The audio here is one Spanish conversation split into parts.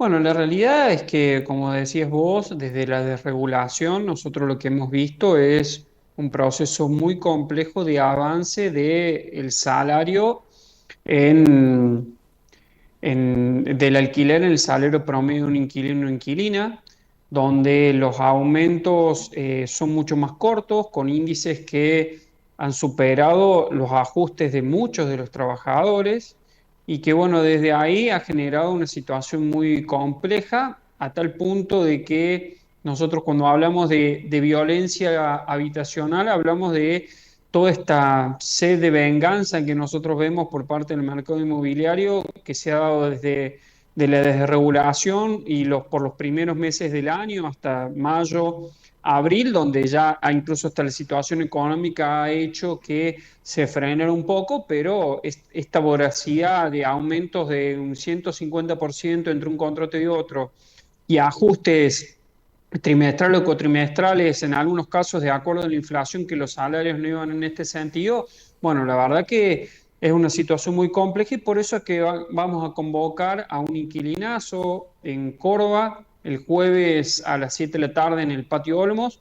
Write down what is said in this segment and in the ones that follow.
Bueno, la realidad es que, como decías vos, desde la desregulación, nosotros lo que hemos visto es un proceso muy complejo de avance del salario en, del alquiler en el salario promedio de un inquilino o inquilina, donde los aumentos son mucho más cortos, con índices que han superado los ajustes de muchos de los trabajadores y que, bueno, desde ahí ha generado una situación muy compleja a tal punto de que nosotros cuando hablamos de violencia habitacional, hablamos de toda esta sed de venganza que nosotros vemos por parte del mercado inmobiliario que se ha dado desde de la desregulación y por los primeros meses del año hasta mayo, abril, donde ya incluso hasta la situación económica ha hecho que se frenara un poco, pero esta voracidad de aumentos de un 150% entre un contrato y otro y ajustes trimestrales o cuatrimestrales, en algunos casos de acuerdo a la inflación, que los salarios no iban en este sentido, bueno, la verdad que es una situación muy compleja y por eso es que vamos a convocar a un inquilinazo en Córdoba el jueves a las 7 de la tarde en el Patio Olmos,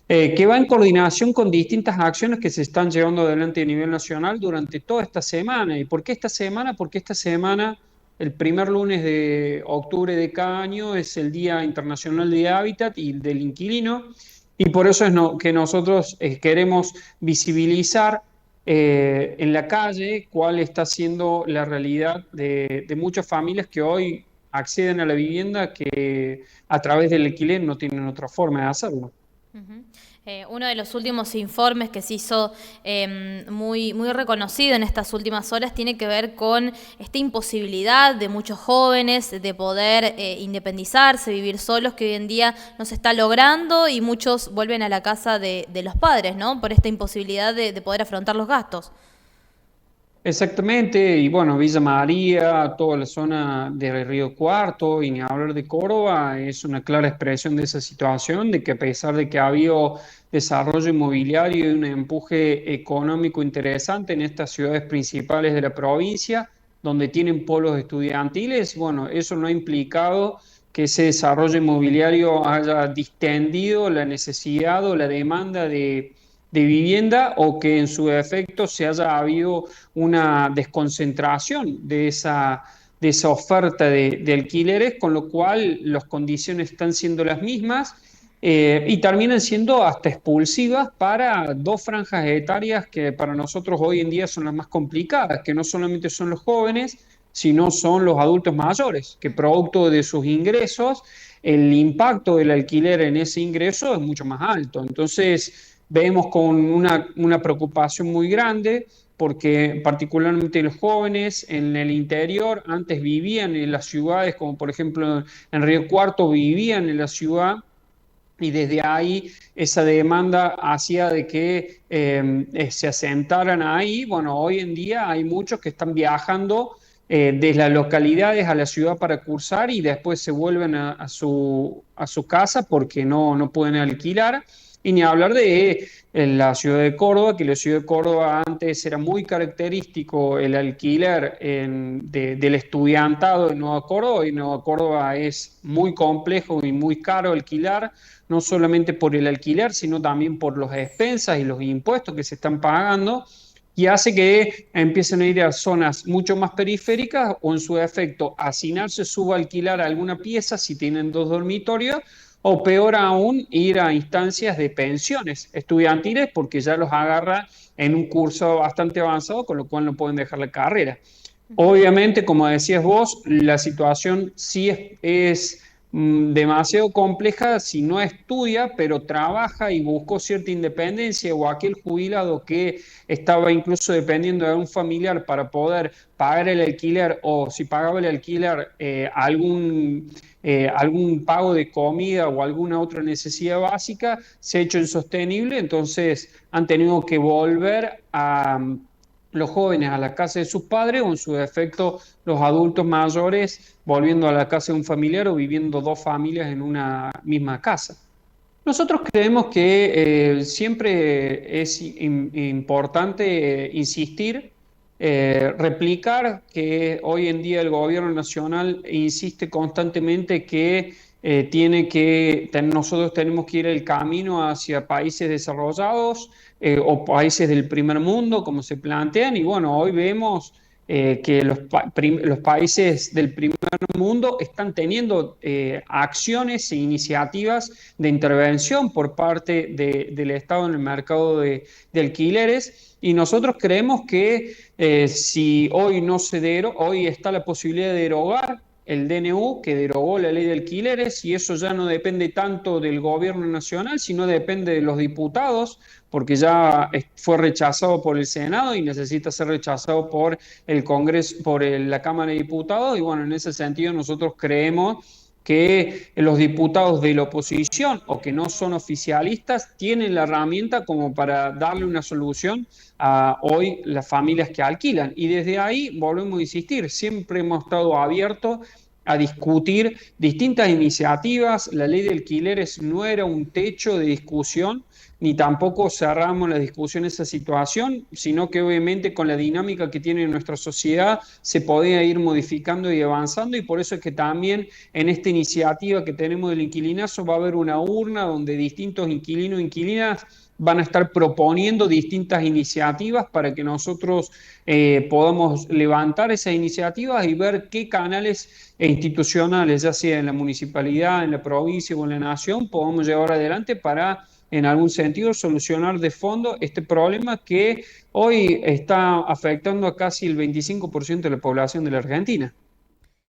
que va en coordinación con distintas acciones que se están llevando adelante a nivel nacional durante toda esta semana. ¿Y por qué esta semana? Porque esta semana, el primer lunes de octubre de cada año, es el Día Internacional de Hábitat y del Inquilino, y por eso es que nosotros queremos visibilizar en la calle cuál está siendo la realidad de muchas familias que hoy acceden a la vivienda que a través del alquiler no tienen otra forma de hacerlo. Ujú. Uno de los últimos informes que se hizo muy reconocido en estas últimas horas tiene que ver con esta imposibilidad de muchos jóvenes de poder independizarse, vivir solos, que hoy en día no se está logrando y muchos vuelven a la casa de los padres, ¿no? Por esta imposibilidad de poder afrontar los gastos. Exactamente, y bueno, Villa María, toda la zona de Río Cuarto, y ni hablar de Córdoba, es una clara expresión de esa situación, de que a pesar de que ha habido desarrollo inmobiliario y un empuje económico interesante en estas ciudades principales de la provincia, donde tienen polos estudiantiles, bueno, eso no ha implicado que ese desarrollo inmobiliario haya distendido la necesidad o la demanda de vivienda o que en su efecto se haya habido una desconcentración de esa oferta de alquileres, con lo cual las condiciones están siendo las mismas y terminan siendo hasta expulsivas para dos franjas etarias que para nosotros hoy en día son las más complicadas, que no solamente son los jóvenes, sino son los adultos mayores, que producto de sus ingresos, el impacto del alquiler en ese ingreso es mucho más alto. Entonces, vemos con una preocupación muy grande porque particularmente los jóvenes en el interior antes vivían en las ciudades, como por ejemplo en Río Cuarto vivían en la ciudad y desde ahí esa demanda hacía de que se asentaran ahí. Bueno, hoy en día hay muchos que están viajando desde las localidades a la ciudad para cursar y después se vuelven a su casa porque no pueden alquilar. Y ni hablar de la ciudad de Córdoba, que la ciudad de Córdoba antes era muy característico el alquiler del estudiantado en Nueva Córdoba, y Nueva Córdoba es muy complejo y muy caro alquilar, no solamente por el alquiler, sino también por los expensas y los impuestos que se están pagando, y hace que empiecen a ir a zonas mucho más periféricas o en su efecto hacinarse, subalquilar alguna pieza si tienen dos dormitorios, o peor aún, ir a instancias de pensiones estudiantiles porque ya los agarra en un curso bastante avanzado, con lo cual no pueden dejar la carrera. Obviamente, como decías vos, la situación sí es demasiado compleja si no estudia, pero trabaja y buscó cierta independencia, o aquel jubilado que estaba incluso dependiendo de un familiar para poder pagar el alquiler, o si pagaba el alquiler, algún pago de comida o alguna otra necesidad básica, se ha hecho insostenible, entonces han tenido que volver a los jóvenes a la casa de sus padres, o en su defecto los adultos mayores volviendo a la casa de un familiar o viviendo dos familias en una misma casa. Nosotros creemos que siempre es importante insistir replicar que hoy en día el gobierno nacional insiste constantemente que nosotros tenemos que ir el camino hacia países desarrollados o países del primer mundo, como se plantean, y bueno, hoy vemos que los países del primer mundo están teniendo acciones e iniciativas de intervención por parte del Estado en el mercado de alquileres. Y nosotros creemos que si hoy no se hoy está la posibilidad de derogar el DNU, que derogó la ley de alquileres, y eso ya no depende tanto del gobierno nacional, sino depende de los diputados, porque ya fue rechazado por el Senado y necesita ser rechazado por el Congreso, por la Cámara de Diputados, y bueno, en ese sentido nosotros creemos que los diputados de la oposición o que no son oficialistas tienen la herramienta como para darle una solución a hoy las familias que alquilan. Y desde ahí volvemos a insistir, siempre hemos estado abiertos a discutir distintas iniciativas. La ley de alquileres no era un techo de discusión, ni tampoco cerramos la discusión en esa situación, sino que obviamente con la dinámica que tiene nuestra sociedad se podía ir modificando y avanzando, y por eso es que también en esta iniciativa que tenemos del inquilinazo va a haber una urna donde distintos inquilinos e inquilinas van a estar proponiendo distintas iniciativas para que nosotros podamos levantar esas iniciativas y ver qué canales institucionales, ya sea en la municipalidad, en la provincia o en la nación, podamos llevar adelante para, en algún sentido, solucionar de fondo este problema que hoy está afectando a casi el 25% de la población de la Argentina.